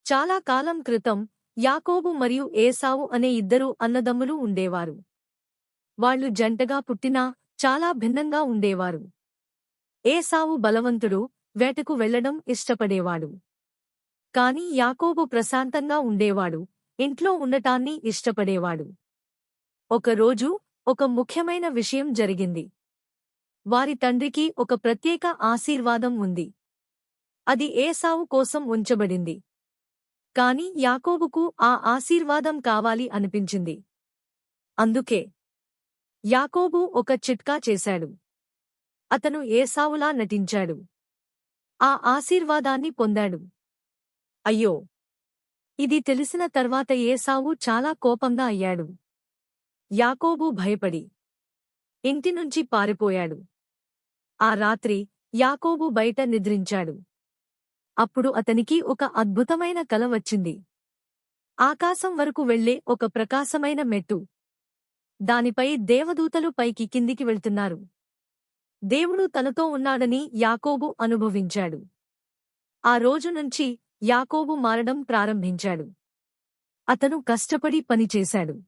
చాలా కాలం క్రితం యాకోబు మరియు ఏశావు అనే ఇద్దరు అన్నదమ్ములు ఉండేవారు. వాళ్ళు జంటగా పుట్టినా చాలా భిన్నంగా ఉండేవారు. ఏశావు బలవంతుడు, వేటకు వెళ్లడం ఇష్టపడేవాడు. కాని యాకోబు ప్రశాంతంగా ఉండేవాడు, ఇంట్లో ఉండటాన్ని ఇష్టపడేవాడు. ఒకరోజు ఒక ముఖ్యమైన విషయం జరిగింది. వారి తండ్రికి ఒక ప్రత్యేక ఆశీర్వాదం ఉంది. అది ఏశావు కోసం ఉంచబడింది. కాని యాకోబుకు ఆ ఆశీర్వాదం కావాలి అనిపించింది. అందుకే యాకోబు ఒక చిట్కా చేశాడు. అతను ఏశావులా నటించాడు. ఆ ఆశీర్వాదాన్ని పొందాడు. అయ్యో! ఇది తెలిసిన తర్వాత ఏశావు చాలా కోపంగా అయ్యాడు. యాకోబు భయపడి ఇంటినుంచి పారిపోయాడు. ఆ రాత్రి యాకోబు బయట నిద్రించాడు. అప్పుడు అతనికి ఒక అద్భుతమైన కల వచ్చింది. ఆకాశం వరకు వెళ్లే ఒక ప్రకాశమైన మెట్టు. దానిపై దేవదూతలు పైకి కిందికి వెళ్తున్నారు. దేవుడు తనతో ఉన్నాడని యాకోబు అనుభవించాడు. ఆ రోజు నుంచి యాకోబు మారడం ప్రారంభించాడు. అతను కష్టపడి పనిచేశాడు.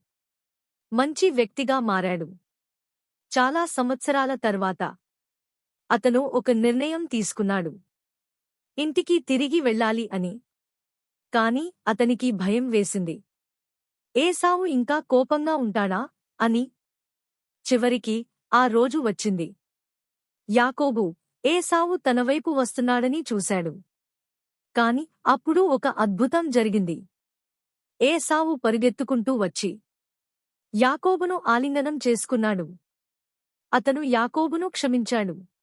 మంచి వ్యక్తిగా మారాడు. చాలా సంవత్సరాల తర్వాత అతను ఒక నిర్ణయం తీసుకున్నాడు. ఇంటికి తిరిగి వెళ్ళాలి అని. కాని అతనికి భయం వేసింది. ఏశావు ఇంకా కోపంగా ఉంటాడా అని. చివరికి ఆ రోజు వచ్చింది. యాకోబు ఏశావు తనవైపు వస్తున్నాడని చూశాడు. కాని అప్పుడు ఒక అద్భుతం జరిగింది. ఏశావు పరుగెత్తుకుంటూ వచ్చి యాకోబును ఆలింగనం చేసుకున్నాడు. అతను యాకోబును క్షమించాడు.